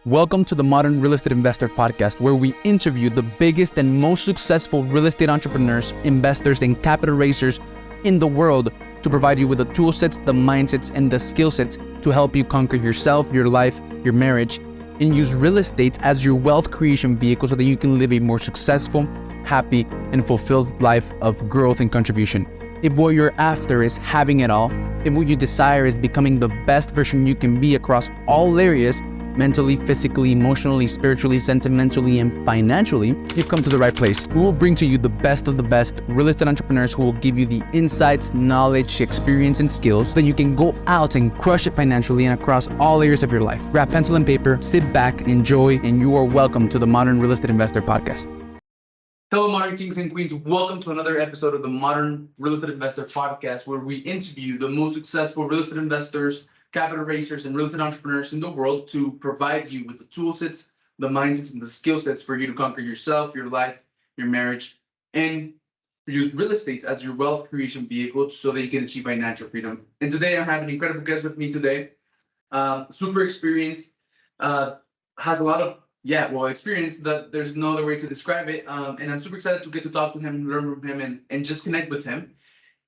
Welcome to the Modern Real Estate Investor Podcast, where we interview the biggest and most successful real estate entrepreneurs, investors, and capital raisers in the world to provide you with the tool sets, the mindsets, and the skill sets to help you conquer yourself, your life, your marriage, and use real estate as your wealth creation vehicle so that you can live a more successful, happy, and fulfilled life of growth and contribution. If what you're after is having it all, if what you desire is becoming the best version you can be across all areas, mentally, physically, emotionally, spiritually, sentimentally, and financially, you've come to the right place. We will bring to you the best of the best real estate entrepreneurs who will give you the insights, knowledge, experience, and skills so that you can go out and crush it financially and across all areas of your life. Grab pencil and paper, sit back, enjoy, and you are welcome to the Modern Real Estate Investor Podcast. Hello, Modern Kings and Queens. Welcome to another episode of the Modern Real Estate Investor Podcast, where we interview the most successful real estate investors, capital raisers, and real estate entrepreneurs in the world to provide you with the tool sets, the mindsets, and the skill sets for you to conquer yourself, your life, your marriage, and use real estate as your wealth creation vehicle so that you can achieve financial freedom. And today I have an incredible guest with me today, super experienced, has a lot of experience that there's no other way to describe it. And I'm super excited to get to talk to him, learn from him, and just connect with him.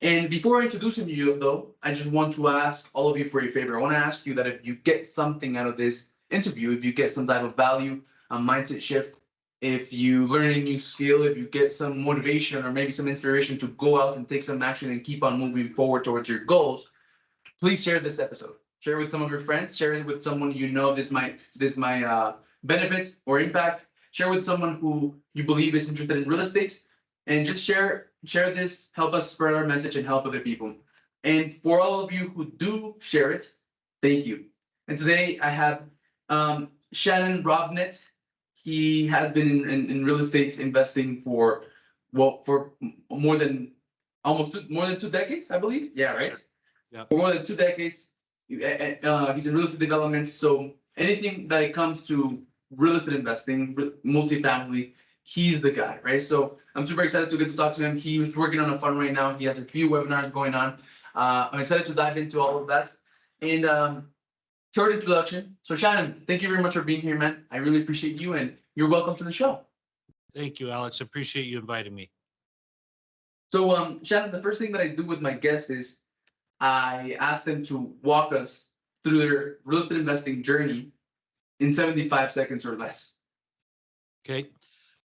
And before I introduce him to you, though, I just want to ask all of you for a favor. I want to ask you that if you get something out of this interview, if you get some type of value, a mindset shift, if you learn a new skill, if you get some motivation or maybe some inspiration to go out and take some action and keep on moving forward towards your goals, please share this episode. Share it with some of your friends. Share it with someone you know this might benefit or impact. Share with someone who you believe is interested in real estate, and just share this. Help us spread our message and help other people. And for all of you who do share it, thank you. And today I have Shannon Robnett. He has been in real estate investing for more than 2 decades, I believe. Yeah, right. Sure. Yeah. For more than 2 decades. He's in real estate development. So anything that it comes to real estate investing, multifamily, he's the guy, right? So I'm super excited to get to talk to him. He's working on a fund right now. He has a few webinars going on. I'm excited to dive into all of that. And short introduction. So Shannon, thank you very much for being here, man. I really appreciate you, and you're welcome to the show. Thank you, Alex. Appreciate you inviting me. So Shannon, the first thing that I do with my guests is I ask them to walk us through their real estate investing journey in 75 seconds or less. Okay.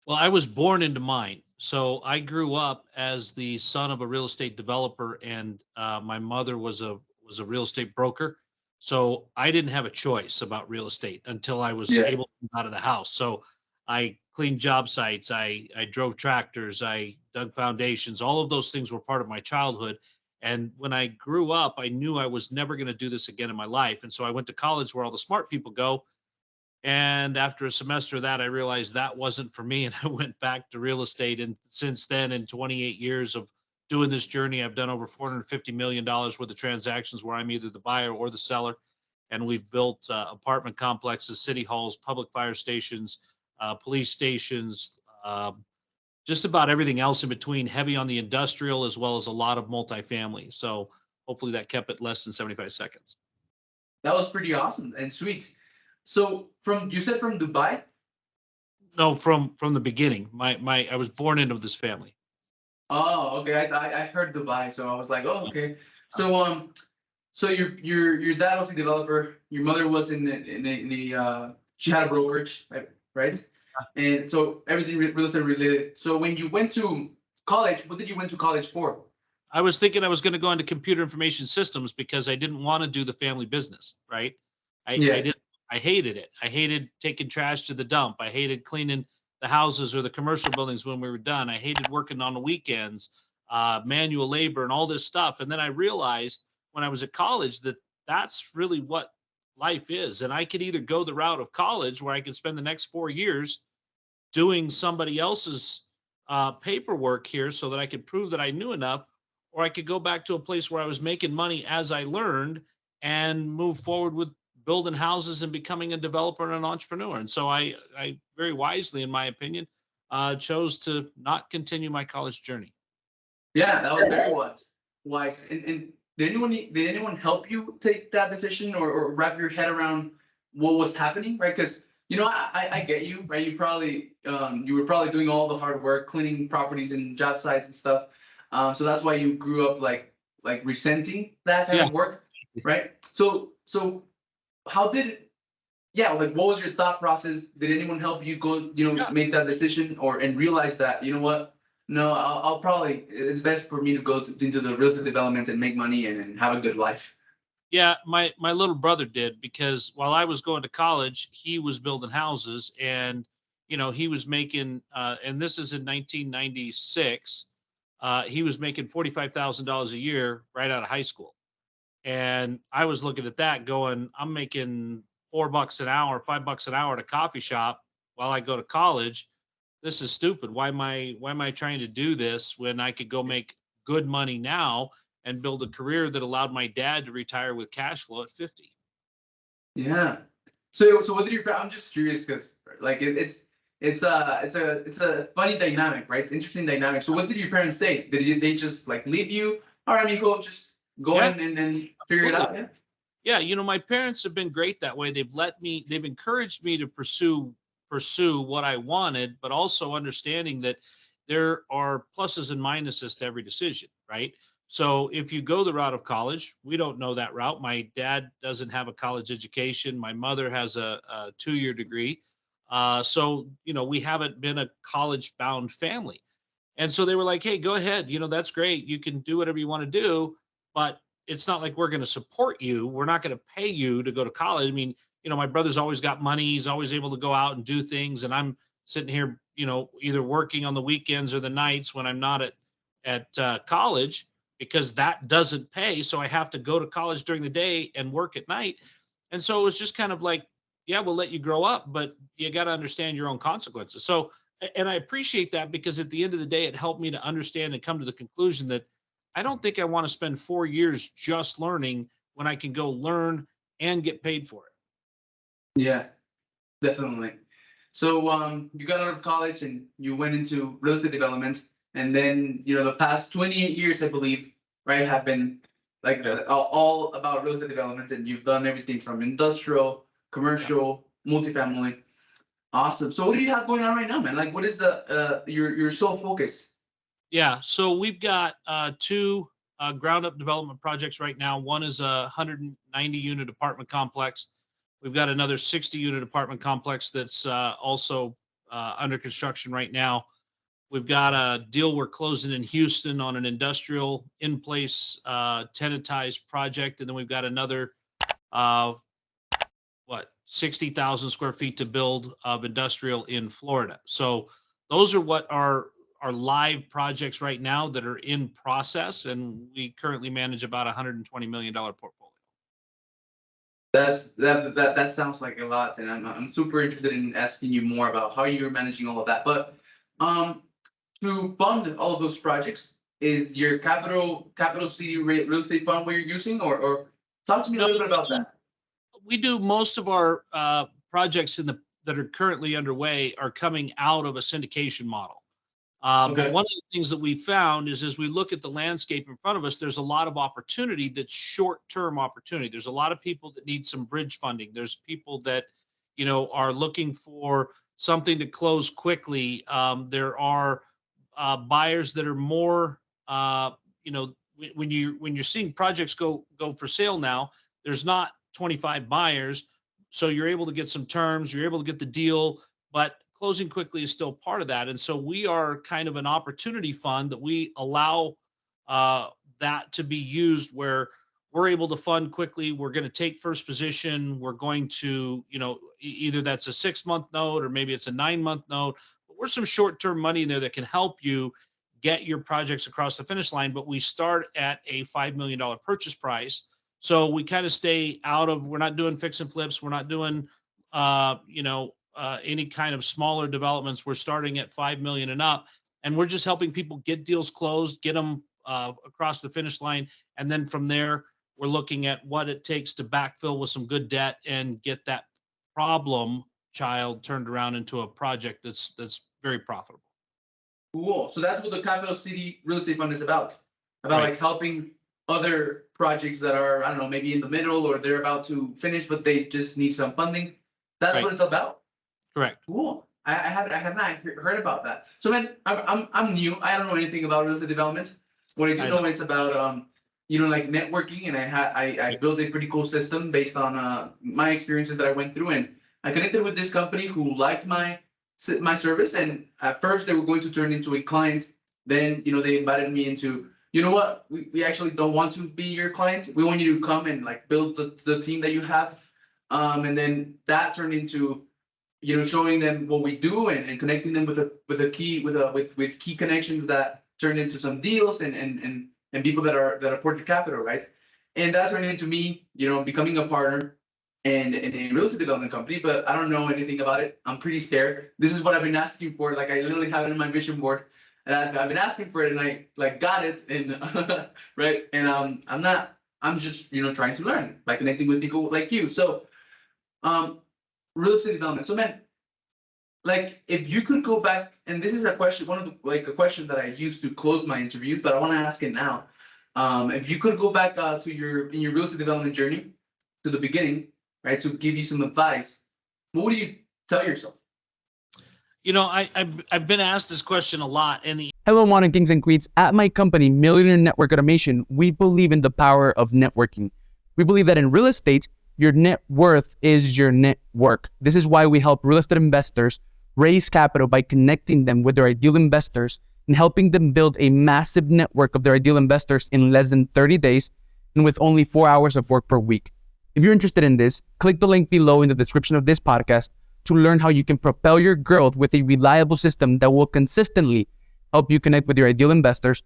Well, I was born into mine. So I grew up as the son of a real estate developer, and my mother was a real estate broker. So I didn't have a choice about real estate until I was able to come out of the house. So I cleaned job sites, I drove tractors, I dug foundations. All of those things were part of my childhood. And when I grew up, I knew I was never going to do this again in my life. And so I went to college where all the smart people go. And after a semester of that, I realized that wasn't for me. And I went back to real estate. And since then, in 28 years of doing this journey, I've done over $450 million worth of transactions where I'm either the buyer or the seller. And we've built apartment complexes, city halls, public fire stations, police stations, just about everything else in between, heavy on the industrial as well as a lot of multifamily. So hopefully that kept it less than 75 seconds. That was pretty awesome and sweet. So you said from Dubai? No, from the beginning. I was born into this family. Oh, okay. I heard Dubai, so I was like, oh, okay. So your dad was a developer. Your mother was she had a brokerage, right? And so everything real estate related. So when you went to college, what did you went to college for? I was thinking I was going to go into computer information systems because I didn't want to do the family business, right? I didn't. I hated it. I hated taking trash to the dump. I hated cleaning the houses or the commercial buildings when we were done. I hated working on the weekends, manual labor and all this stuff. And then I realized when I was at college that that's really what life is. And I could either go the route of college where I could spend the next 4 years doing somebody else's paperwork here so that I could prove that I knew enough, or I could go back to a place where I was making money as I learned and move forward with building houses and becoming a developer and an entrepreneur. And so I very wisely, in my opinion, chose to not continue my college journey. Yeah, that was very wise. And did anyone help you take that decision or wrap your head around what was happening? Right? Because I get you, right? You were probably doing all the hard work, cleaning properties and job sites and stuff. So that's why you grew up like resenting that kind Yeah. of work, right? So how did yeah, like what was your thought process? Did anyone help you go, Yeah. make that decision or and realize that, what? No, I'll probably it's best for me to go into the real estate development and make money and have a good life. Yeah, my little brother did, because while I was going to college, he was building houses, and he was making and this is in 1996. He was making $45,000 a year right out of high school. And I was looking at that going, I'm making $4 an hour, $5 an hour at a coffee shop while I go to college. This is stupid. Why am I trying to do this when I could go make good money now and build a career that allowed my dad to retire with cash flow at 50? Yeah. So what did your I'm just curious because like it's a funny dynamic, right? It's interesting dynamic. So what did your parents say? They just like leave you? All right, Miko, just go Yeah, in and then figure it absolutely. out. Yeah. Yeah, my parents have been great that way. They've encouraged me to pursue what I wanted, but also understanding that there are pluses and minuses to every decision, right? So if you go the route of college, we don't know that route. My dad doesn't have a college education. My mother has a 2-year degree. So we haven't been a college bound family. And so they were like, "Hey, go ahead. That's great. You can do whatever you want to do, but it's not like we're going to support you. We're not going to pay you to go to college." I mean, my brother's always got money. He's always able to go out and do things, and I'm sitting here, either working on the weekends or the nights when I'm not at college, because that doesn't pay. So I have to go to college during the day and work at night. And so it was just kind of like, yeah, we'll let you grow up, but you got to understand your own consequences. So and I appreciate that, because at the end of the day, it helped me to understand and come to the conclusion that I don't think I want to spend 4 years just learning when I can go learn and get paid for it. Yeah, definitely. So you got out of college and you went into real estate development, and then the past 28 years, I believe, right, have been like all about real estate development, and you've done everything from industrial, Yeah. commercial, multifamily. Awesome. So what do you have going on right now, man? Like, what is the your sole focus? Yeah. So we've got two ground up development projects right now. One is a 190 unit apartment complex. We've got another 60 unit apartment complex that's also under construction right now. We've got a deal we're closing in Houston on an industrial in place tenantized project. And then we've got another, uh, 60,000 square feet to build of industrial in Florida. So those are what are live projects right now that are in process. And we currently manage about $120 million portfolio. That sounds like a lot, and I'm super interested in asking you more about how you're managing all of that. But um, to fund all of those projects, is your capital city real estate fund what you're using, or talk to me a No, little bit about that? we do most of our projects that are currently underway are coming out of a syndication model. But Okay. one of the things that we found is as we look at the landscape in front of us, there's a lot of opportunity that's short-term opportunity. There's a lot of people that need some bridge funding. There's people that, are looking for something to close quickly. There are buyers that are more, when you're seeing projects go for sale now, there's not 25 buyers, so you're able to get some terms, you're able to get the deal, but closing quickly is still part of that. And so we are kind of an opportunity fund that we allow uh, that to be used where we're able to fund quickly. We're going to take first position. We're going to, either that's a 6 month note or maybe it's a 9 month note. But we're some short term money in there that can help you get your projects across the finish line. But we start at a $5 million purchase price. So we kind of stay out of, we're not doing fix and flips. We're not doing, any kind of smaller developments. We're starting at 5 million and up, and we're just helping people get deals closed, get them across the finish line, and then from there, we're looking at what it takes to backfill with some good debt and get that problem child turned around into a project that's very profitable. Cool. So that's what the capital city real estate fund is about Right. like helping other projects that are, I don't know, maybe in the middle or they're about to finish, but they just need some funding. That's Right. what it's about. Correct. Cool. I have not heard about that. So man, I'm new. I don't know anything about real estate development. What I do I know know. is about like networking, and I Yep. built a pretty cool system based on my experiences that I went through, and I connected with this company who liked my service, and at first they were going to turn into a client. Then they invited me into, you know what, we actually don't want to be your client. We want you to come and like build the team that you have. And then that turned into showing them what we do, and connecting them with key connections that turned into some deals, and people that are ported capital, right? And that turned into me, becoming a partner and a real estate development company. But I don't know anything about it. I'm pretty scared. This is what I've been asking for. Like, I literally have it in my vision board, and I've been asking for it, and I like got it, and right. And I'm just trying to learn by connecting with people like you. So um, real estate development. So man, like, if you could go back, and this is a question, one of the like a question that I used to close my interview, but I want to ask it now. If you could go back to your real estate development journey, to the beginning, right, to give you some advice, what would you tell yourself? I've been asked this question a lot, and the Hello, modern kings and queens. At my company, Millionaire Network Automation, we believe in the power of networking. We believe that in real estate, your net worth is your network. This is why we help real estate investors raise capital by connecting them with their ideal investors and helping them build a massive network of their ideal investors in less than 30 days and with only 4 hours of work per week. If you're interested in this, click the link below in the description of this podcast to learn how you can propel your growth with a reliable system that will consistently help you connect with your ideal investors,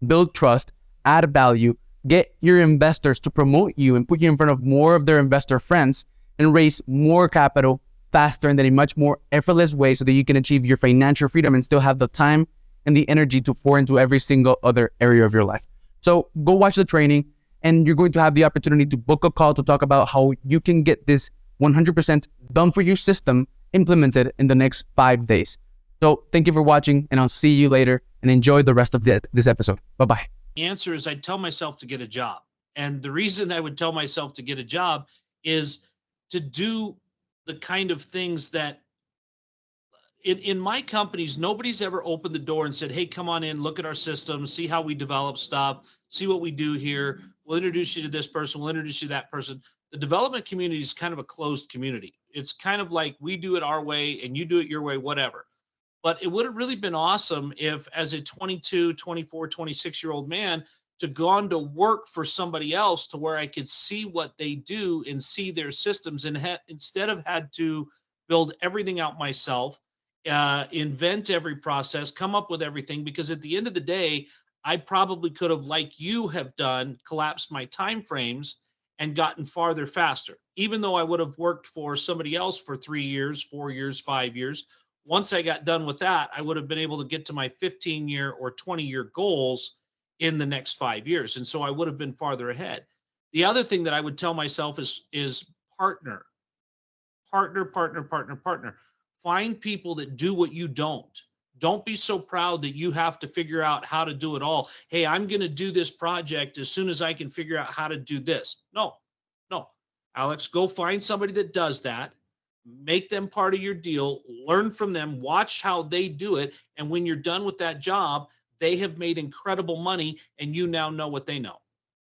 build trust, add value, get your investors to promote you and put you in front of more of their investor friends, and raise more capital faster and in a much more effortless way so that you can achieve your financial freedom and still have the time and the energy to pour into every single other area of your life. So go watch the training, and you're going to have the opportunity to book a call to talk about how you can get this 100% done for you system implemented in the next 5 days. So thank you for watching, and I'll see you later, and enjoy the rest of this episode. Bye-bye. answer is I'd tell myself to get a job. And the reason I would tell myself to get a job is to do the kind of things that in my companies, nobody's ever opened the door and said, hey, come on in, look at our system, see how we develop stuff, see what we do here. We'll introduce you to this person, we'll introduce you to that person. The development community is kind of a closed community. It's kind of like we do it our way and you do it your way, whatever. But it would have really been awesome if, as a 22, 24, 26-year-old man, to gone to work for somebody else to where I could see what they do and see their systems, and instead of had to build everything out myself, invent every process, come up with everything. Because at the end of the day, I probably could have, like you have done, collapsed my time frames and gotten farther faster. Even though I would have worked for somebody else for 3 years, 4 years, 5 years, once I got done with that, I would have been able to get to my 15-year or 20-year goals in the next 5 years. And so I would have been farther ahead. The other thing that I would tell myself is partner, partner. Find people that do what you don't. Don't be so proud that you have to figure out how to do it all. Hey, I'm going to do this project as soon as I can figure out how to do this. No, no. Alex, go find somebody that does that. Make them part of your deal, learn from them, watch how they do it. And when you're done with that job, they have made incredible money and you now know what they know.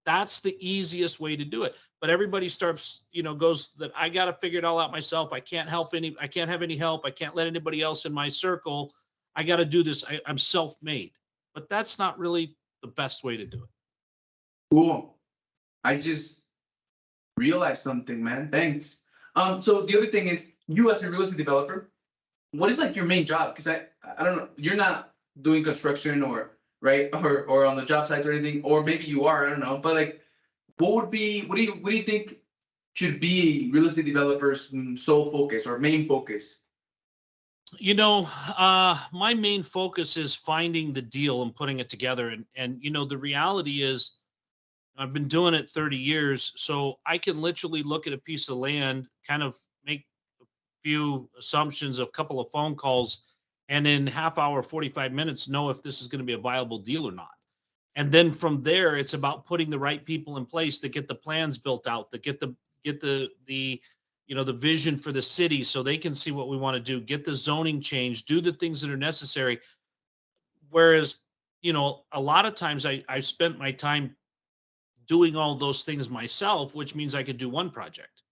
That's the easiest way to do it. But everybody starts, goes that I got to figure it all out myself. I can't have any help. I can't let anybody else in my circle. I got to do this. I'm self-made. But that's not really the best way to do it. Cool. I just realized something, man. Thanks. So the other thing is, you as a real estate developer, what is like your main job? Because I don't know, you're not doing construction or right or on the job site or anything, or maybe you are, I don't know. But like, what do you think should be real estate developers' sole focus or main focus? My main focus is finding the deal and putting it together. And the reality is I've been doing it 30 years, so I can literally look at a piece of land, kind of make a few assumptions, a couple of phone calls, and in half hour, 45 minutes, know if this is going to be a viable deal or not. And then from there, it's about putting the right people in place to get the plans built out, to get the the vision for the city so they can see what we want to do, get the zoning change, do the things that are necessary. Whereas, a lot of times I've spent my time doing all those things myself, which means I could do one project.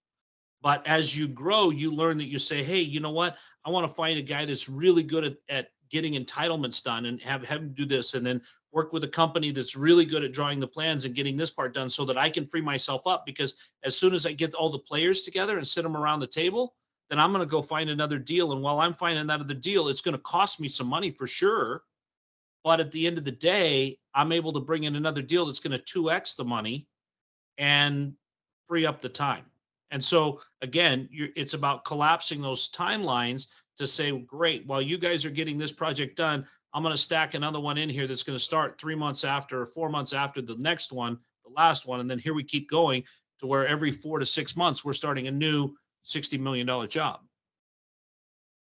But as you grow, you learn that you say, hey, you know what? I want to find a guy that's really good at getting entitlements done and have him do this, and then work with a company that's really good at drawing the plans and getting this part done so that I can free myself up. Because as soon as I get all the players together and sit them around the table, then I'm going to go find another deal. And while I'm finding that other deal, it's going to cost me some money for sure. But at the end of the day, I'm able to bring in another deal that's going to 2x the money and free up the time. And so again, it's about collapsing those timelines to say, great, while you guys are getting this project done, I'm going to stack another one in here that's going to start 3 months after or 4 months after the next one, the last one. And then here we keep going to where every 4 to 6 months, we're starting a new $60 million job.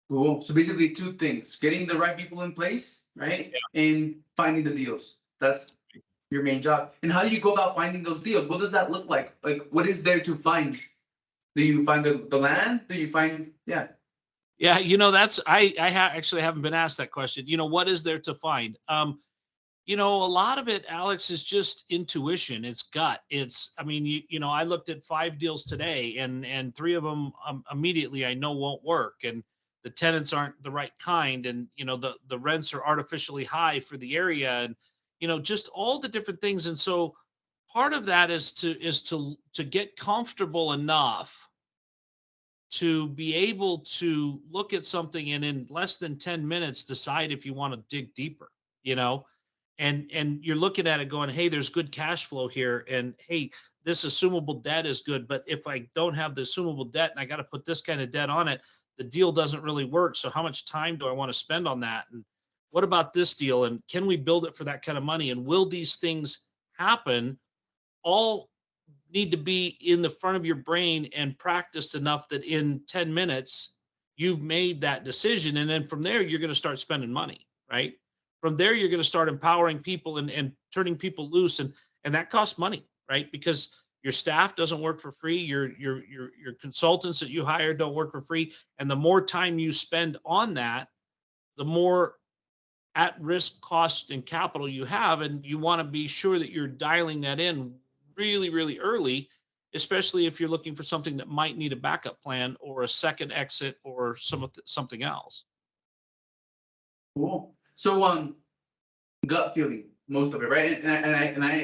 Cool. So basically two things: getting the right people in place, right? Yeah. And finding the deals. That's your main job. And how do you go about finding those deals? What does that look like? Like, what is there to find? Do you find the land? Do you find, yeah. Yeah, that's actually haven't been asked that question. What is there to find? A lot of it, Alex, is just intuition. It's gut. I mean, I looked at 5 deals today, and 3 of them immediately I know won't work, and the tenants aren't the right kind, and the rents are artificially high for the area, and just all the different things. And so part of that is to get comfortable enough to be able to look at something and in less than 10 minutes decide if you want to dig deeper, you know? And you're looking at it going, hey, there's good cash flow here, and hey, this assumable debt is good, but if I don't have the assumable debt and I got to put this kind of debt on it, the deal doesn't really work. So how much time do I want to spend on that? And what about this deal? And can we build it for that kind of money? And will these things happen? All need to be in the front of your brain and practiced enough that in 10 minutes you've made that decision. And then from there, you're going to start spending money, right? From there, you're going to start empowering people and turning people loose. And that costs money, right? Because your staff doesn't work for free. Your consultants that you hire don't work for free. And the more time you spend on that, the more at risk cost and capital you have. And you want to be sure that you're dialing that in really, really early, especially if you're looking for something that might need a backup plan or a second exit or something else. Cool. So gut feeling, most of it, right?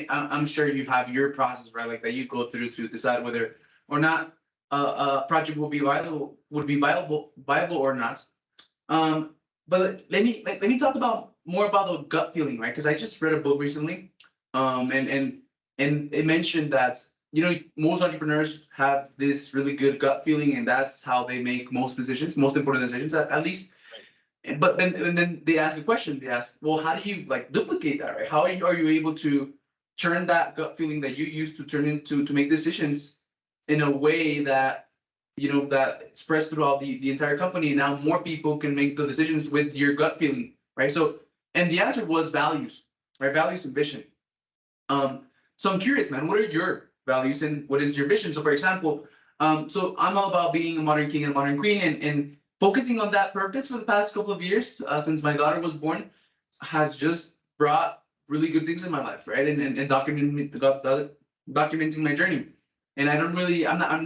I'm sure you have your process, right? Like that you go through to decide whether or not a project will be viable or not. But let me talk about more about the gut feeling, right? Because I just read a book recently, and it mentioned that most entrepreneurs have this really good gut feeling, and that's how they make most important decisions, at least. But then they ask a question. They ask, well, how do you like duplicate that, right? How are you able to turn that gut feeling that you used to turn into to make decisions in a way that that spreads throughout the entire company, and now more people can make the decisions with your gut feeling, right? So, and the answer was values, right? Values and vision. So I'm curious, man, what are your values and what is your vision? So for example, so I'm all about being a modern king and a modern queen, and focusing on that purpose for the past couple of years, since my daughter was born, has just brought really good things in my life, right? And documenting my journey. And I'm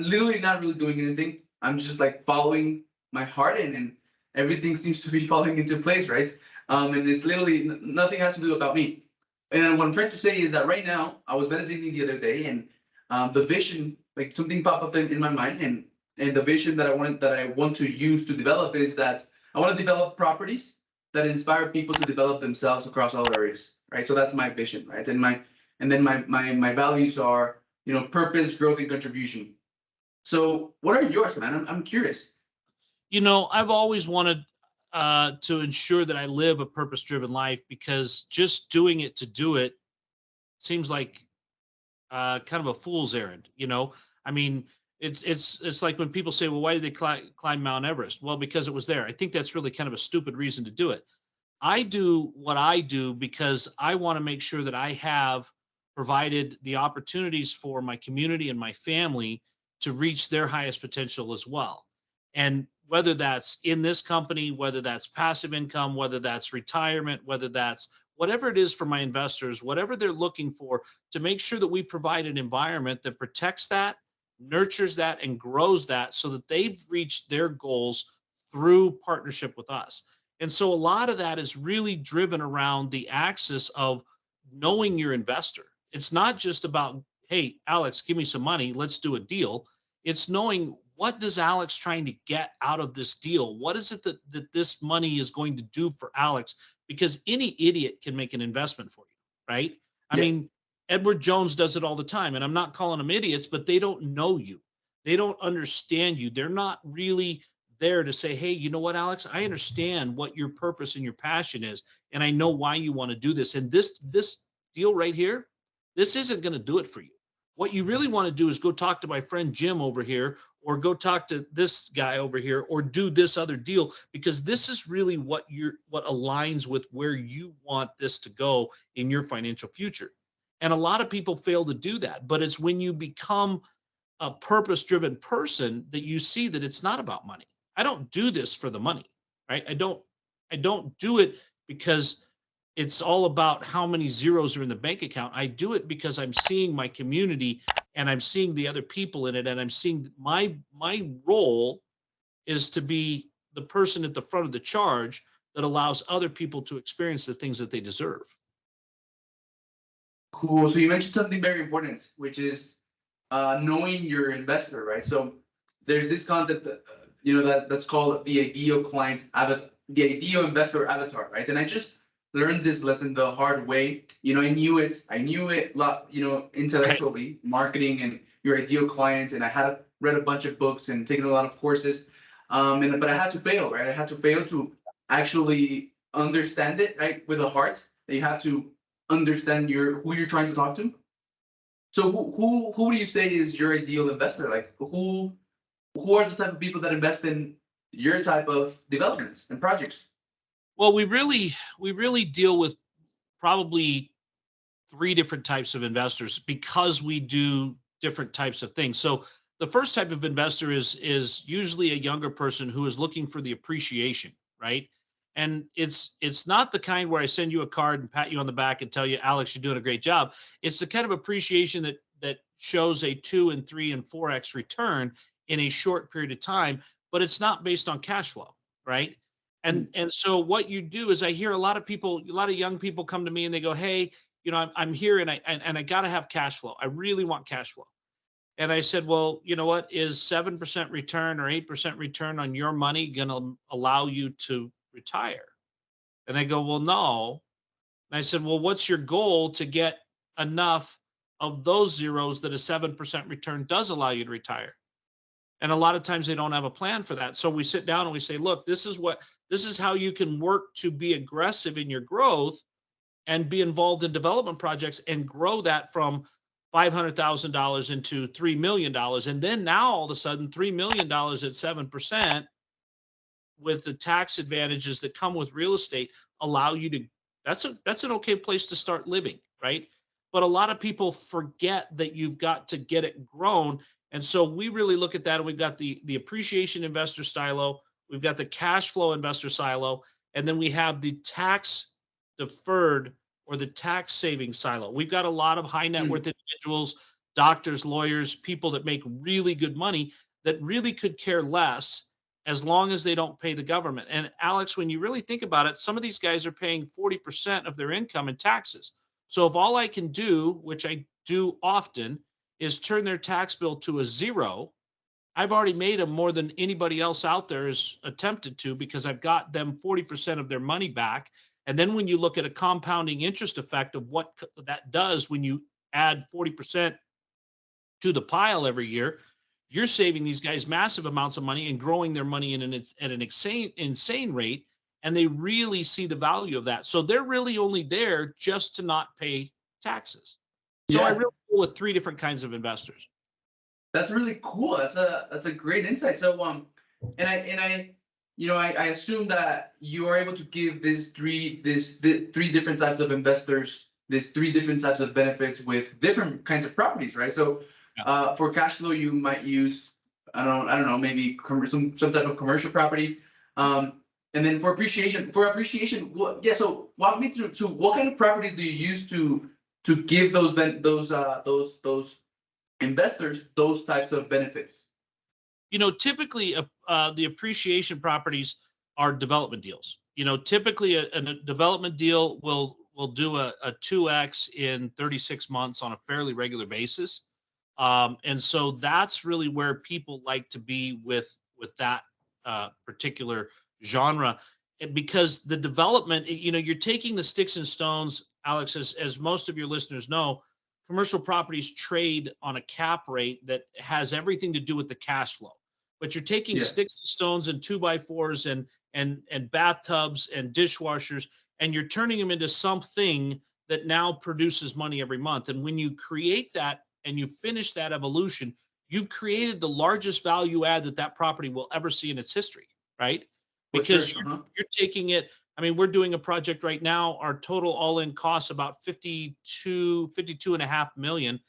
literally not really doing anything. I'm just like following my heart, and everything seems to be falling into place, right? And it's literally nothing has to do about me. And what I'm trying to say is that right now, I was meditating the other day, and the vision, like something popped up in my mind, and the vision that I want to use to develop is that I want to develop properties that inspire people to develop themselves across all areas, right? So that's my vision, right? And my values are purpose, growth, and contribution. So what are yours, man? I'm curious. I've always wanted to ensure that I live a purpose-driven life, because just doing it to do it seems like kind of a fool's errand. I mean, it's like when people say, well, why did they climb Mount Everest? Well, because it was there. I think that's really kind of a stupid reason to do it. I do what I do because I want to make sure that I have provided the opportunities for my community and my family to reach their highest potential as well. And whether that's in this company, whether that's passive income, whether that's retirement, whether that's whatever it is for my investors, whatever they're looking for, to make sure that we provide an environment that protects that, nurtures that, and grows that so that they've reached their goals through partnership with us. And so a lot of that is really driven around the axis of knowing your investor. It's not just about, hey, Alex, give me some money, let's do a deal. It's knowing, what does Alex trying to get out of this deal? What is it that this money is going to do for Alex? Because any idiot can make an investment for you, right? I Yeah. mean, Edward Jones does it all the time. And I'm not calling them idiots, but they don't know you. They don't understand you. They're not really there to say, hey, you know what, Alex, I understand what your purpose and your passion is. And I know why you want to do this. And this deal right here, this isn't going to do it for you. What you really want to do is go talk to my friend Jim over here, or go talk to this guy over here, or do this other deal, because this is really what aligns with where you want this to go in your financial future. And a lot of people fail to do that, but it's when you become a purpose driven person that you see that it's not about money. I don't do this for the money, right? I don't do it because it's all about how many zeros are in the bank account. I do it because I'm seeing my community, and I'm seeing the other people in it, and I'm seeing my role is to be the person at the front of the charge that allows other people to experience the things that they deserve. Cool. So you mentioned something very important, which is knowing your investor, right? So there's this concept, that's called the ideal client avatar, the ideal investor avatar, right? And I just learned this lesson the hard way. I knew it, Right. intellectually, marketing and your ideal client, and I had read a bunch of books and taken a lot of courses, but I had to fail, right? I had to fail to actually understand it, right, with a heart. That you have to understand who you're trying to talk to. So who do you say is your ideal investor? Like who are the type of people that invest in your type of developments and projects? Well, we really deal with probably three different types of investors because we do different types of things. So the first type of investor is usually a younger person who is looking for the appreciation, right? And it's not the kind where I send you a card and pat you on the back and tell you, Alex, you're doing a great job. It's the kind of appreciation that shows a 2 and 3 and 4x return in a short period of time, but it's not based on cash flow, right? Hmm. And so what you do is, I hear a lot of people, a lot of young people come to me and they go, hey, I'm here, and I got to have cash flow. I really want cash flow. And I said, well, you know what, is 7% return or 8% return on your money going to allow you to retire? And they go, well, no. And I said, well, what's your goal to get enough of those zeros that a 7% return does allow you to retire? And a lot of times they don't have a plan for that. So we sit down and we say, look, this is how you can work to be aggressive in your growth and be involved in development projects and grow that from $500,000 into $3 million. And then now all of a sudden, $3 million at 7% with the tax advantages that come with real estate allow you to, that's an okay place to start living, right? But a lot of people forget that you've got to get it grown. And so we really look at that, and we've got the appreciation investor silo, we've got the cash flow investor silo, and then we have the tax deferred or the tax saving silo. We've got a lot of high net Hmm. worth individuals, doctors, lawyers, people that make really good money that really could care less as long as they don't pay the government. And Alex, when you really think about it, some of these guys are paying 40% of their income in taxes. So if all I can do, which I do often, is turn their tax bill to a zero, I've already made them more than anybody else out there has attempted to, because I've got them 40% of their money back. And then when you look at a compounding interest effect of what that does when you add 40% to the pile every year, you're saving these guys massive amounts of money and growing their money at an insane rate. And they really see the value of that. So they're really only there just to not pay taxes. So I Yeah, really go with three different kinds of investors. that's really cool. That's a great insight. So I assume that you are able to give the three different types of investors, these three different types of benefits with different kinds of properties, right? So Yeah. For cash flow, you might use, I don't know, maybe some type of commercial property. And then for appreciation, yeah. So walk me through to what kind of properties do you use to give those investors those types of benefits? Typically, the appreciation properties are development deals. Typically a development deal will do a 2x in 36 months on a fairly regular basis. And so that's really where people like to be with that particular genre. Because the development, you're taking the sticks and stones, Alex, as most of your listeners know, commercial properties trade on a cap rate that has everything to do with the cash flow. But you're taking Yeah, sticks and stones and 2x4s and bathtubs and dishwashers, and you're turning them into something that now produces money every month. And when you create that and you finish that evolution, you've created the largest value add that property will ever see in its history, right? for sure. Because you're taking it. I mean, we're doing a project right now. Our total all-in costs about 52 and a half million,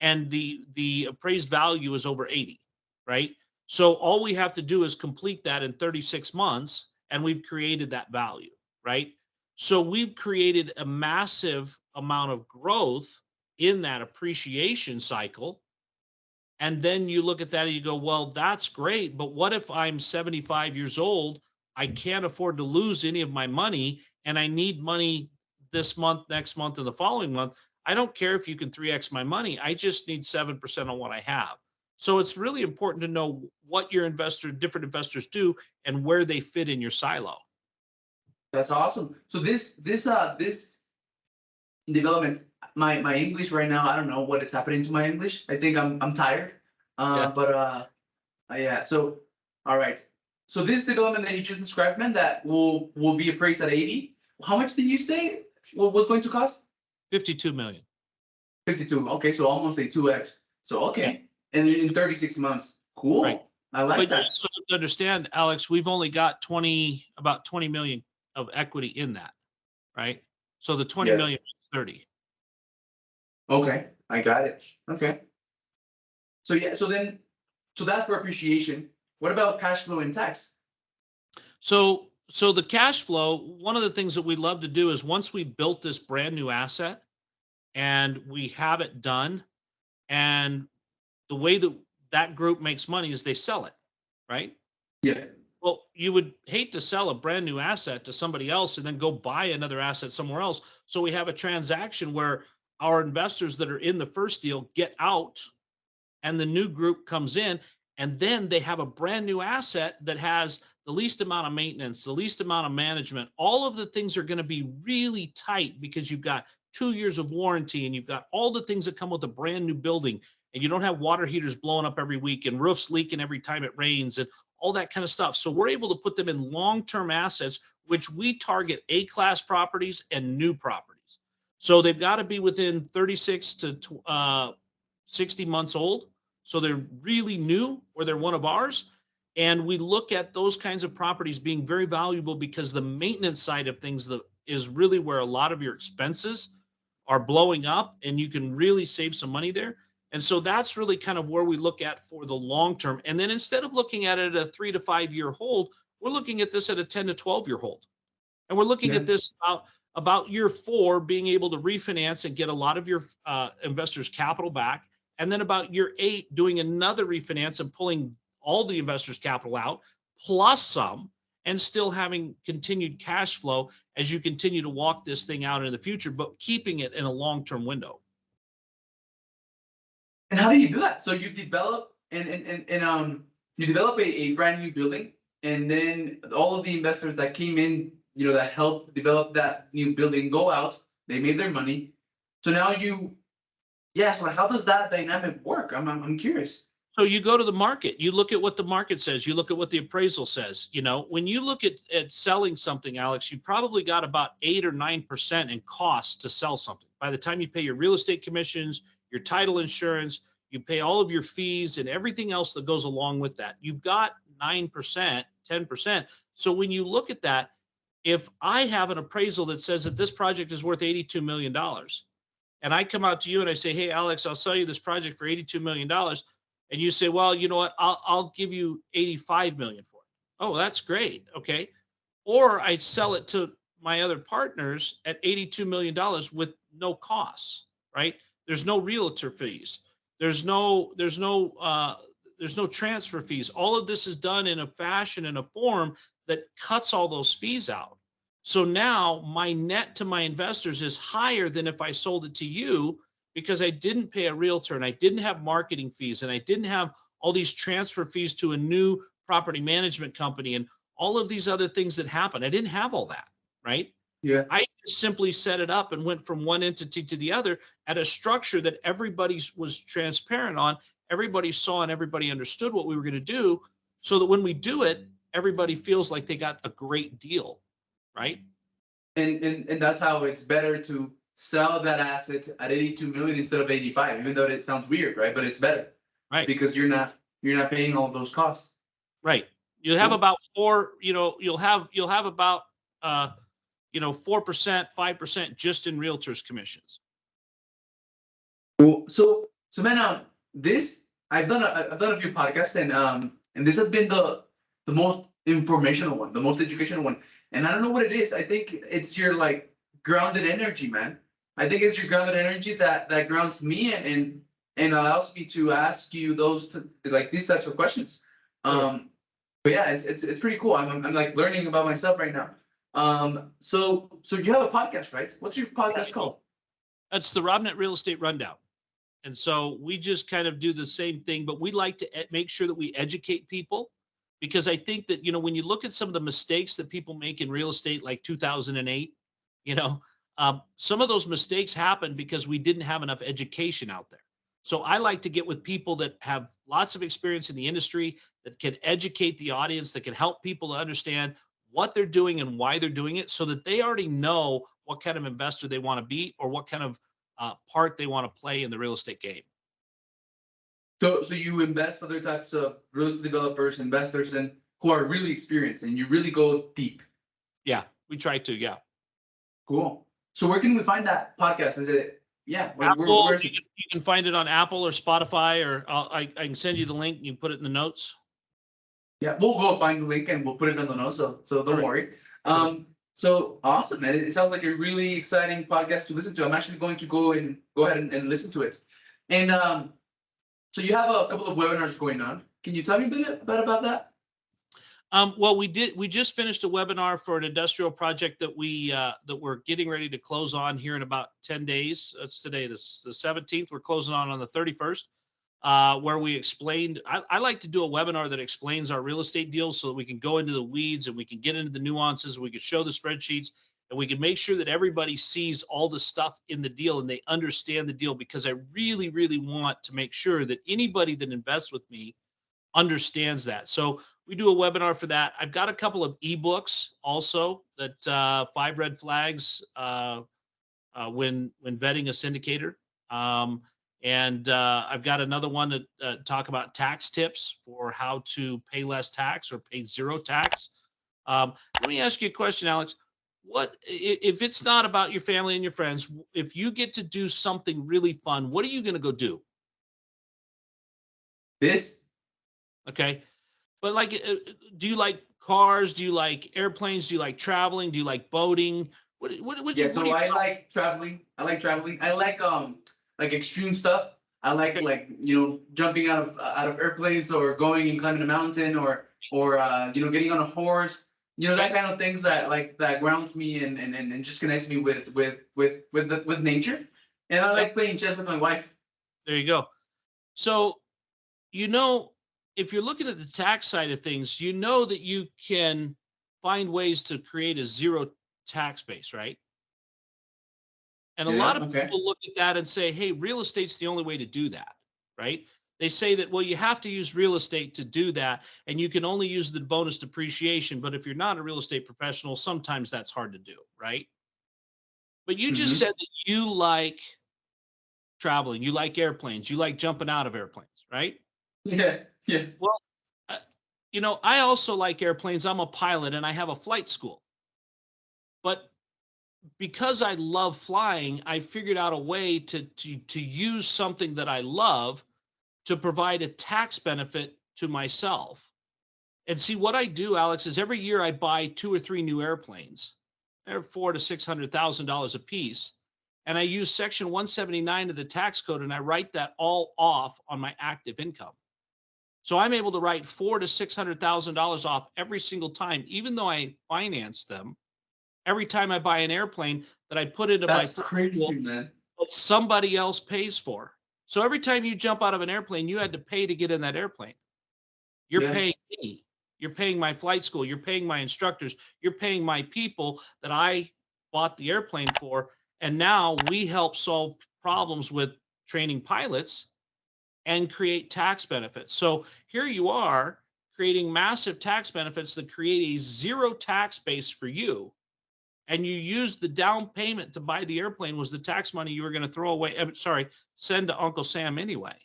and the appraised value is over 80, right? So all we have to do is complete that in 36 months, and we've created that value, right? So we've created a massive amount of growth in that appreciation cycle. And then you look at that and you go, well, that's great. But what if I'm 75 years old? I can't afford to lose any of my money and I need money this month, next month, and the following month. I don't care if you can 3x my money. I just need 7% on what I have. So it's really important to know what different investors do and where they fit in your silo. That's awesome. So this development, my English right now, I don't know what is happening to my English. I think I'm tired. Yeah. But yeah. So all right. So this development that you just described, man, that will be appraised at 80. How much did you say? What was going to cost? 52 million. 52. Okay, so almost a 2x. So Yeah. okay, and in 36 months. Right. Cool. I like But you that. also have to understand, Alex, we've only got about 20 million of equity in that, right? So the 20 Yeah. million is 30. Okay, I got it. Okay. So yeah. So that's for appreciation. What about cash flow and tax? So the cash flow, one of the things that we love to do is once we built this brand new asset and we have it done, and the way that group makes money is they sell it, right? Yeah. Well, you would hate to sell a brand new asset to somebody else and then go buy another asset somewhere else. So we have a transaction where our investors that are in the first deal get out and the new group comes in, and then they have a brand new asset that has the least amount of maintenance, the least amount of management. All of the things are going to be really tight because you've got 2 years of warranty and you've got all the things that come with a brand new building, and you don't have water heaters blowing up every week and roofs leaking every time it rains and all that kind of stuff. So we're able to put them in long-term assets, which we target A-class properties and new properties. So they've got to be within 36 to 60 months old, so they're really new or they're one of ours. And we look at those kinds of properties being very valuable because the maintenance side of things is really where a lot of your expenses are blowing up, and you can really save some money there. And so that's really kind of where we look at for the long term. And then instead of looking at it at a 3 to 5 year hold, we're looking at this at a 10 to 12 year hold. And we're looking Yeah. at this about year 4 being able to refinance and get a lot of your investors' capital back. And then about year 8 doing another refinance and pulling all the investors' capital out, plus some, and still having continued cash flow as you continue to walk this thing out in the future, but keeping it in a long-term window. And how do you do that? So you develop and you develop a brand new building, and then all of the investors that came in, that helped develop that new building go out. They made their money. So now yeah. So how does that dynamic work? I'm curious. So you go to the market, you look at what the market says, you look at what the appraisal says. When you look at selling something, Alex, you probably got about 8 or 9% in costs to sell something. By the time you pay your real estate commissions, your title insurance, you pay all of your fees and everything else that goes along with that, you've got 9%, 10%. So when you look at that, if I have an appraisal that says that this project is worth $82 million, and I come out to you and I say, hey, Alex, I'll sell you this project for $82 million. And you say, well, you know what? I'll give you 85 million for it. Oh, that's great. Okay. Or I sell it to my other partners at $82 million with no costs, right? There's no realtor fees. There's no, there's no, there's no transfer fees. All of this is done in a fashion and a form that cuts all those fees out. So now my net to my investors is higher than if I sold it to you because I didn't pay a realtor and I didn't have marketing fees and I didn't have all these transfer fees to a new property management company and all of these other things that happen. I didn't have all that, right? Yeah. I just simply set it up and went from one entity to the other at a structure that everybody was transparent on, everybody saw and everybody understood what we were going to do so that when we do it, everybody feels like they got a great deal, right? And that's how it's better to sell that asset at 82 million instead of 85, even though it sounds weird, right? But it's better Right. because you're not paying all those costs. Right. You have Cool. about you'll have about 4%, 5% just in realtors commissions. Cool. So man, this I've done a few podcasts and this has been the most informational one, the most educational one. And I don't know what it is. I think it's your like grounded energy, man. I think it's your grounded energy that grounds me and allows me to ask you like these types of questions. But yeah, it's pretty cool. I'm like learning about myself right now. So you have a podcast, right? What's your podcast called? That's the Robnett Real Estate Rundown. And so we just kind of do the same thing, but we like to make sure that we educate people because I think that, when you look at some of the mistakes that people make in real estate, like 2008, some of those mistakes happened because we didn't have enough education out there. So I like to get with people that have lots of experience in the industry, that can educate the audience, that can help people to understand what they're doing and why they're doing it so that they already know what kind of investor they want to be or what kind of part they want to play in the real estate game. So you invest other types of real estate developers, investors, and who are really experienced, and you really go deep. Yeah, we try to. Yeah. Cool. So where can we find that podcast? Is it Apple? where is You it? can, you can find it on Apple or Spotify, or I can send you the link. You can put it in the notes. Yeah, we'll go find the link and we'll put it on the notes. So don't worry. So awesome, man. It sounds like a really exciting podcast to listen to. I'm actually going to go ahead and listen to it. And so you have a couple of webinars going on. Can you tell me a bit about that? Well, we just finished a webinar for an industrial project that we're getting ready to close on here in about 10 days. That's today, the 17th. We're closing on the 31st, where we explained. I like to do a webinar that explains our real estate deals so that we can go into the weeds and we can get into the nuances. We can show the spreadsheets and we can make sure that everybody sees all the stuff in the deal and they understand the deal, because I really, really want to make sure that anybody that invests with me understands that. So we do a webinar for that. I've got a couple of ebooks also that 5 red flags when vetting a syndicator. And I've got another one to talk about tax tips for how to pay less tax or pay zero tax. Let me ask you a question, Alex. What if it's not about your family and your friends? If you get to do something really fun, what are you going to go do? This. Okay. But like, do you like cars? Do you like airplanes? Do you like traveling? Do you like boating? Yeah, so I like traveling. I like extreme stuff. I like Okay. jumping out of airplanes or going and climbing a mountain or getting on a horse. That kind of things that grounds me and just connects me with nature. And I like playing chess with my wife. There you go. So, you know, if you're looking at the tax side of things, you know that you can find ways to create a zero tax base, right? And a lot Yeah. of Okay. people look at that and say, hey, real estate's the only way to do that, right? They say that, well, you have to use real estate to do that, and you can only use the bonus depreciation. But if you're not a real estate professional, sometimes that's hard to do, right? But you just Mm-hmm. said that you like traveling, you like airplanes, you like jumping out of airplanes, right? Yeah. Yeah. Well, uh, I also like airplanes. I'm a pilot and I have a flight school. But because I love flying, I figured out a way to use something that I love to provide a tax benefit to myself. And see what I do, Alex, is every year I buy two or three new airplanes. They're four to $600,000 a piece. And I use section 179 of the tax code and I write that all off on my active income. So I'm able to write four to $600,000 off every single time, even though I finance them. Every time I buy an airplane that I put into my That's flight crazy, school, man. that somebody else pays for. So every time you jump out of an airplane, you had to pay to get in that airplane. You're Yeah. paying me. You're paying my flight school. You're paying my instructors. You're paying my people that I bought the airplane for. And now we help solve problems with training pilots and create tax benefits. So here you are creating massive tax benefits that create a zero tax base for you. And you used the down payment to buy the airplane was the tax money you were going to throw away. Sorry, send to Uncle Sam anyway.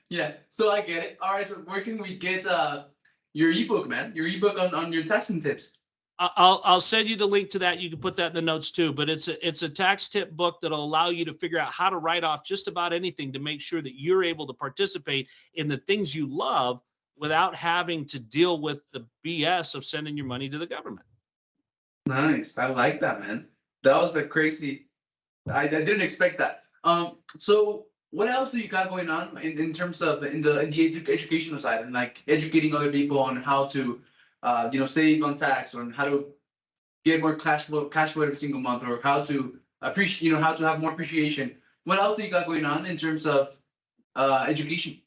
Yeah, so I get it. All right, so where can we get your ebook, man? Your ebook on your taxing tips. I'll send you the link to that. You can put that in the notes too. But it's a tax tip book that'll allow you to figure out how to write off just about anything to make sure that you're able to participate in the things you love without having to deal with the BS of sending your money to the government. Nice, I like that, man. That was a crazy. I didn't expect that. So what else do you got going on in terms of in the educational side and like educating other people on how to, save on tax or on how to get more cash flow every single month or how to appreciate, how to have more appreciation. What else do you got going on in terms of education?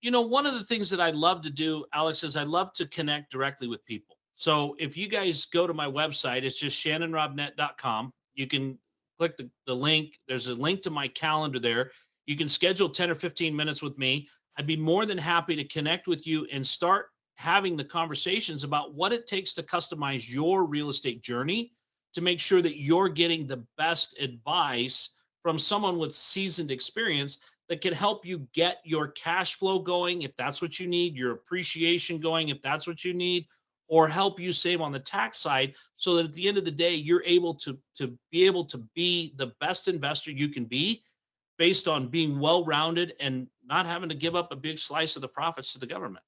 One of the things that I love to do, Alex, is I love to connect directly with people. So if you guys go to my website, it's just shannonrobnett.com. You can click the link. There's a link to my calendar there. You can schedule 10 or 15 minutes with me. I'd be more than happy to connect with you and start having the conversations about what it takes to customize your real estate journey to make sure that you're getting the best advice from someone with seasoned experience that can help you get your cash flow going if that's what you need, your appreciation going if that's what you need, or help you save on the tax side so that at the end of the day you're able to be the best investor you can be based on being well-rounded and not having to give up a big slice of the profits to the government.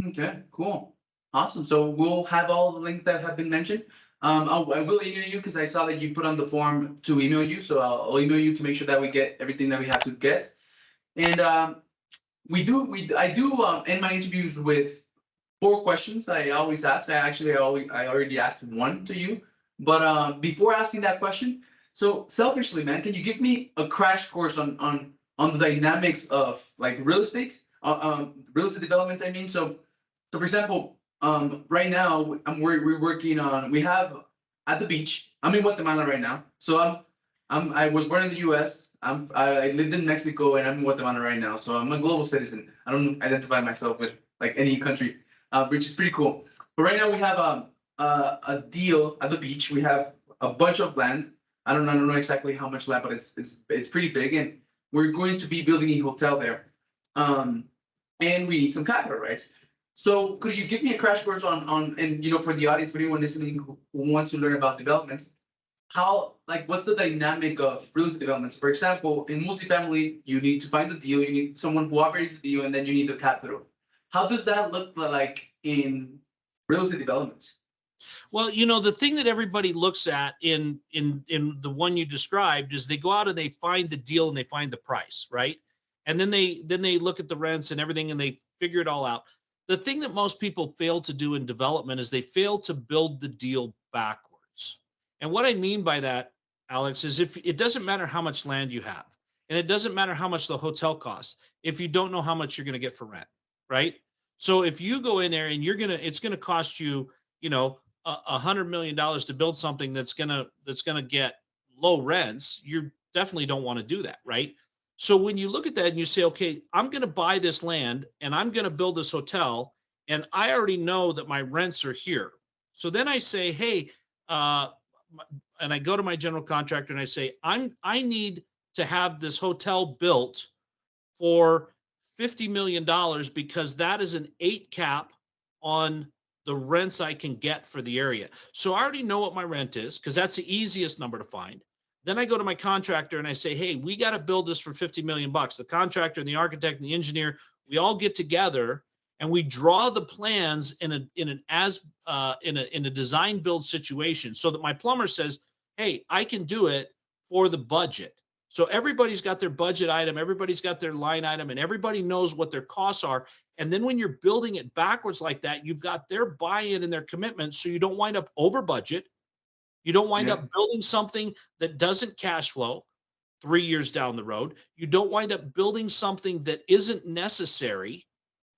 Okay, cool. Awesome. So we'll have all the links that have been mentioned. I will email you because I saw that you put on the form to email you. So I'll email you to make sure that we get everything that we have to get. And I do end my interviews with four questions that I always ask. I already asked one to you. But before asking that question, so selfishly, man, can you give me a crash course on the dynamics of like real estate developments? I mean, so for example, right now we're working on we have at the beach. I'm in Guatemala right now, so I was born in the U.S. I lived in Mexico and I'm in Guatemala right now, so I'm a global citizen. I don't identify myself with like any country, which is pretty cool. But right now we have a deal at the beach. We have a bunch of land. I don't know exactly how much land, but it's pretty big, and we're going to be building a hotel there. Um, and we need some capital, right? So could you give me a crash course on and for the audience, for anyone listening who wants to learn about development, how like what's the dynamic of real estate developments? For example, in multifamily, you need to find the deal, you need someone who operates the deal, and then you need the capital. How does that look like in real estate development? Well, the thing that everybody looks at in the one you described is they go out and they find the deal and they find the price, right? And then they look at the rents and everything and they figure it all out. The thing that most people fail to do in development is they fail to build the deal backwards. And what I mean by that, Alex, is if it doesn't matter how much land you have, and it doesn't matter how much the hotel costs if you don't know how much you're going to get for rent, right? So if you go in there and it's gonna cost you, $100 million to build something that's gonna get low rents, you definitely don't want to do that, right? So when you look at that and you say, okay, I'm gonna buy this land and I'm gonna build this hotel, and I already know that my rents are here. So then I say, hey, uh, and I go to my general contractor and I say, I need to have this hotel built for $50 million because that is an 8 cap on the rents I can get for the area. So I already know what my rent is because that's the easiest number to find. Then I go to my contractor and I say, hey, we got to build this for 50 million bucks. The contractor and the architect and the engineer, we all get together and we draw the plans in a design build situation so that my plumber says, hey, I can do it for the budget. So everybody's got their budget item, everybody's got their line item, and everybody knows what their costs are. And then when you're building it backwards like that, you've got their buy-in and their commitment, so you don't wind up over budget. You don't wind Yeah. up building something that doesn't cash flow 3 years down the road. You don't wind up building something that isn't necessary,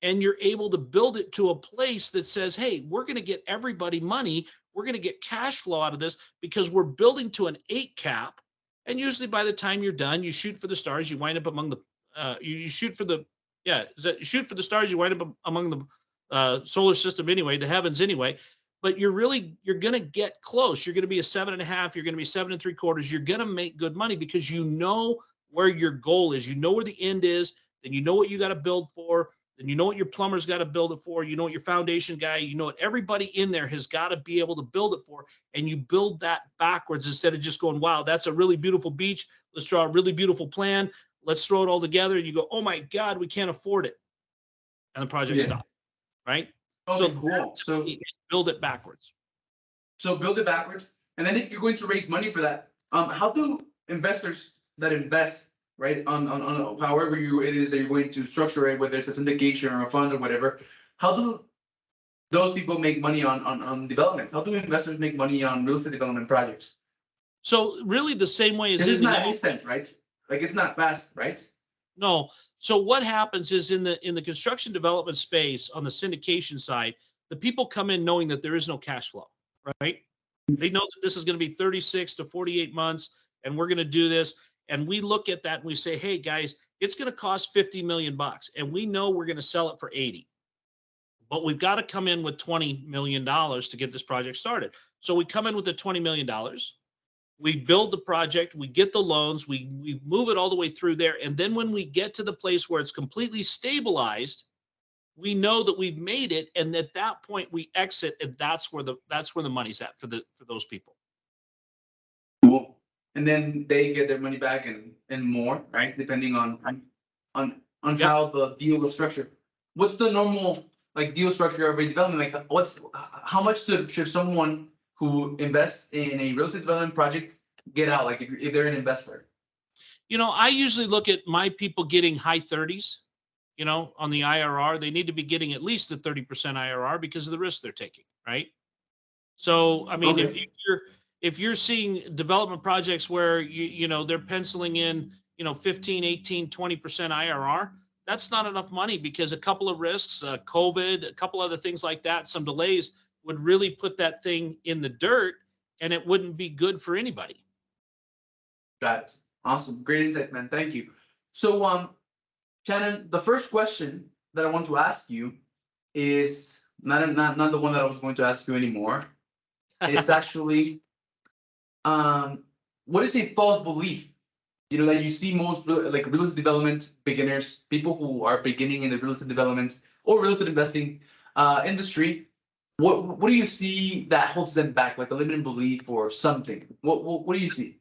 and you're able to build it to a place that says, hey, we're going to get everybody money. We're going to get cash flow out of this because we're building to an 8 cap. And usually by the time you're done, you shoot for the stars. You wind up among the, you shoot for the, yeah, you shoot for the stars. You wind up among the solar system anyway, the heavens anyway. But you're going to get close. You're going to be a 7.5. You're going to be 7 3/4. You're going to make good money because you know where your goal is. You know where the end is. Then you know what you got to build for. Then you know what your plumber's got to build it for. You know what your foundation guy, you know what everybody in there has got to be able to build it for. And you build that backwards instead of just going, wow, that's a really beautiful beach. Let's draw a really beautiful plan. Let's throw it all together. And you go, oh my God, we can't afford it. And the project Yeah. stops, right? Okay, So cool. that to me is build it backwards. So build it backwards, and then if you're going to raise money for that, how do investors that invest, right, on however it is that you're going to structure it, whether it's a syndication or a fund or whatever, how do those people make money on development? How do investors make money on real estate development projects? So really the same way as Because it's not anything else. instant, right? Like it's not fast, right? No. So what happens is in the construction development space on the syndication side, the people come in knowing that there is no cash flow, right? They know that this is going to be 36 to 48 months and we're going to do this. And we look at that and we say, hey guys, it's going to cost 50 million bucks. And we know we're going to sell it for 80. But we've got to come in with $20 million to get this project started. So we come in with the $20 million. We build the project, we get the loans, we move it all the way through there. And then when we get to the place where it's completely stabilized, we know that we've made it. And at that point we exit, and that's where the money's at for those people. Cool. And then they get their money back and more, right? Depending on Yep. how the deal was structured. What's the normal like deal structure of a development? Like how much should someone who invests in a real estate development project get out? Like if they're an investor. You know, I usually look at my people getting high 30s, on the IRR. They need to be getting at least the 30% IRR because of the risk they're taking, right? So, I mean, Okay. if you're seeing development projects where they're penciling in, 15, 18, 20% IRR, that's not enough money because a couple of risks, COVID, a couple other things like that, some delays would really put that thing in the dirt and it wouldn't be good for anybody. Got it. Awesome. Great insight, man. Thank you. So Shannon, the first question that I want to ask you is not the one that I was going to ask you anymore. It's actually what is a false belief? That you see most like real estate development beginners, people who are beginning in the real estate development or real estate investing industry. What do you see that holds them back, like a limiting belief or something? What do you see?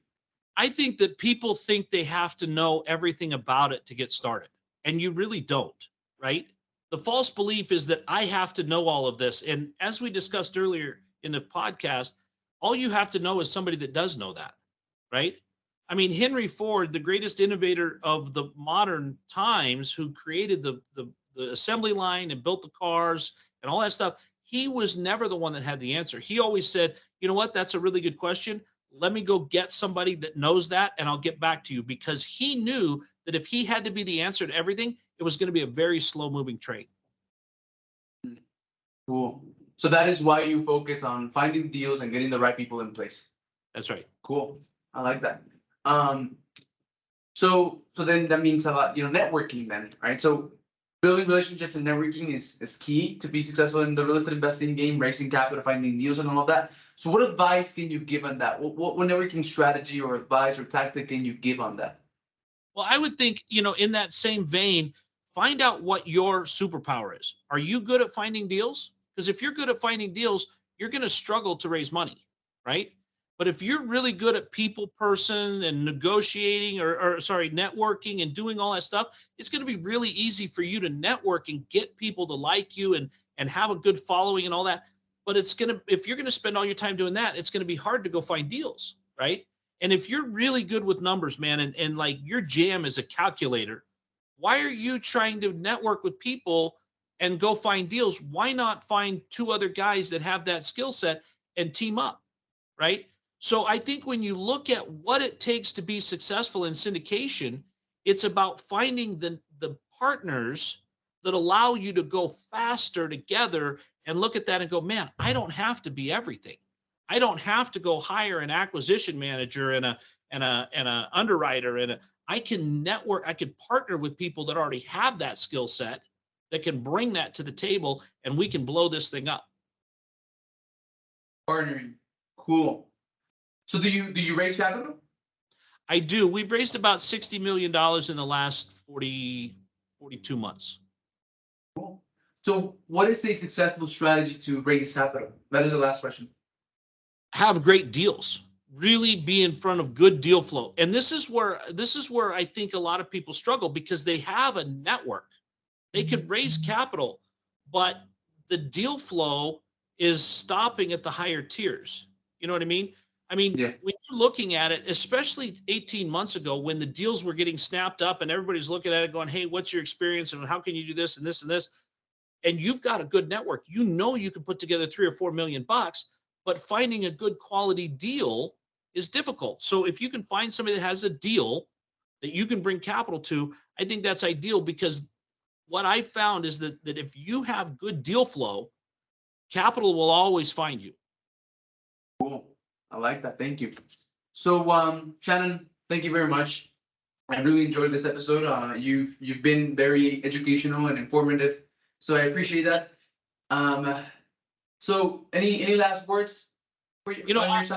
I think that people think they have to know everything about it to get started, and you really don't, right? The false belief is that I have to know all of this. And as we discussed earlier in the podcast, all you have to know is somebody that does know that, right? I mean, Henry Ford, the greatest innovator of the modern times, who created the assembly line and built the cars and all that stuff, he was never the one that had the answer. He always said, you know what, that's a really good question. Let me go get somebody that knows that and I'll get back to you, because he knew that if he had to be the answer to everything, it was going to be a very slow moving train. Cool. So that is why you focus on finding deals and getting the right people in place. That's right. Cool. I like that. So then that means a lot, networking then, right? So building relationships and networking is key to be successful in the real estate investing game, raising capital, finding deals and all of that. So what advice can you give on that? What networking strategy or advice or tactic can you give on that? Well, I would think, in that same vein, find out what your superpower is. Are you good at finding deals? Because if you're good at finding deals, you're going to struggle to raise money, right? But if you're really good at people person and negotiating or sorry, networking and doing all that stuff, it's going to be really easy for you to network and get people to like you and have a good following and all that. But it's going to, if you're going to spend all your time doing that, it's going to be hard to go find deals, right? And if you're really good with numbers, man, and like your jam is a calculator, why are you trying to network with people and go find deals? Why not find two other guys that have that skill set and team up, right? So I think when you look at what it takes to be successful in syndication, it's about finding the partners that allow you to go faster together and look at that and go, man, I don't have to be everything. I don't have to go hire an acquisition manager and a underwriter I can network, I can partner with people that already have that skill set that can bring that to the table and we can blow this thing up. Partnering. Cool. So do you raise capital? I do. We've raised about $60 million in the last 42 months. Cool. So what is a successful strategy to raise capital? That is the last question. Have great deals. Really be in front of good deal flow. And this is where I think a lot of people struggle because they have a network. They could raise capital, but the deal flow is stopping at the higher tiers. You know what I mean? Yeah. When you're looking at it, especially 18 months ago, when the deals were getting snapped up and everybody's looking at it going, hey, what's your experience and how can you do this and this and this? And you've got a good network. You know you can put together $3 or $4 million, but finding a good quality deal is difficult. So if you can find somebody that has a deal that you can bring capital to, I think that's ideal because what I found is that if you have good deal flow, capital will always find you. Cool. I like that. Thank you. So, Shannon, thank you very much. I really enjoyed this episode. You've been very educational and informative, so I appreciate that. So any last words for you? Alex,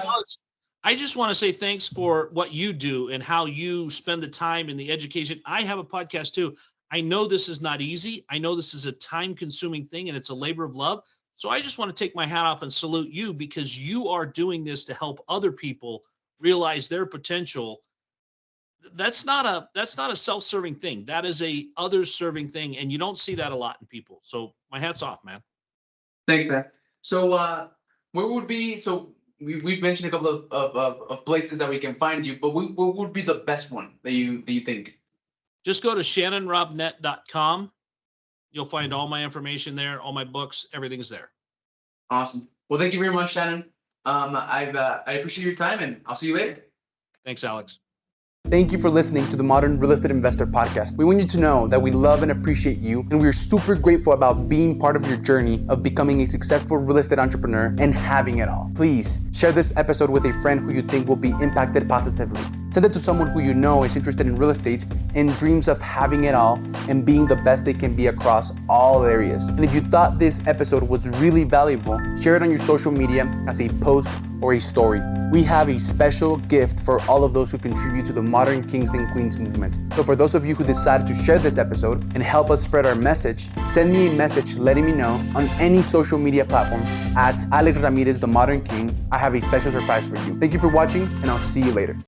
I just want to say thanks for what you do and how you spend the time in the education. I have a podcast too. I know this is not easy. I know this is a time-consuming thing and it's a labor of love. So I just want to take my hat off and salute you because you are doing this to help other people realize their potential. That's not a self-serving thing. That is a others-serving thing, and you don't see that a lot in people. So my hat's off, man. Thanks, man. So where would be? So we've mentioned a couple of places that we can find you, but what would be the best one that you think? Just go to shannonrobnett.com. You'll find all my information there, all my books, everything's there. Awesome. Well, thank you very much, Shannon. I appreciate your time, and I'll see you later. Thanks, Alex. Thank you for listening to the Modern Real Estate Investor Podcast. We want you to know that we love and appreciate you, and we are super grateful about being part of your journey of becoming a successful real estate entrepreneur and having it all. Please share this episode with a friend who you think will be impacted positively. Send it to someone who you know is interested in real estate and dreams of having it all and being the best they can be across all areas. And if you thought this episode was really valuable, share it on your social media as a post or a story. We have a special gift for all of those who contribute to the Modern Kings and Queens movement. So for those of you who decided to share this episode and help us spread our message, send me a message letting me know on any social media platform at Alex Ramirez, the Modern King. I have a special surprise for you. Thank you for watching, and I'll see you later.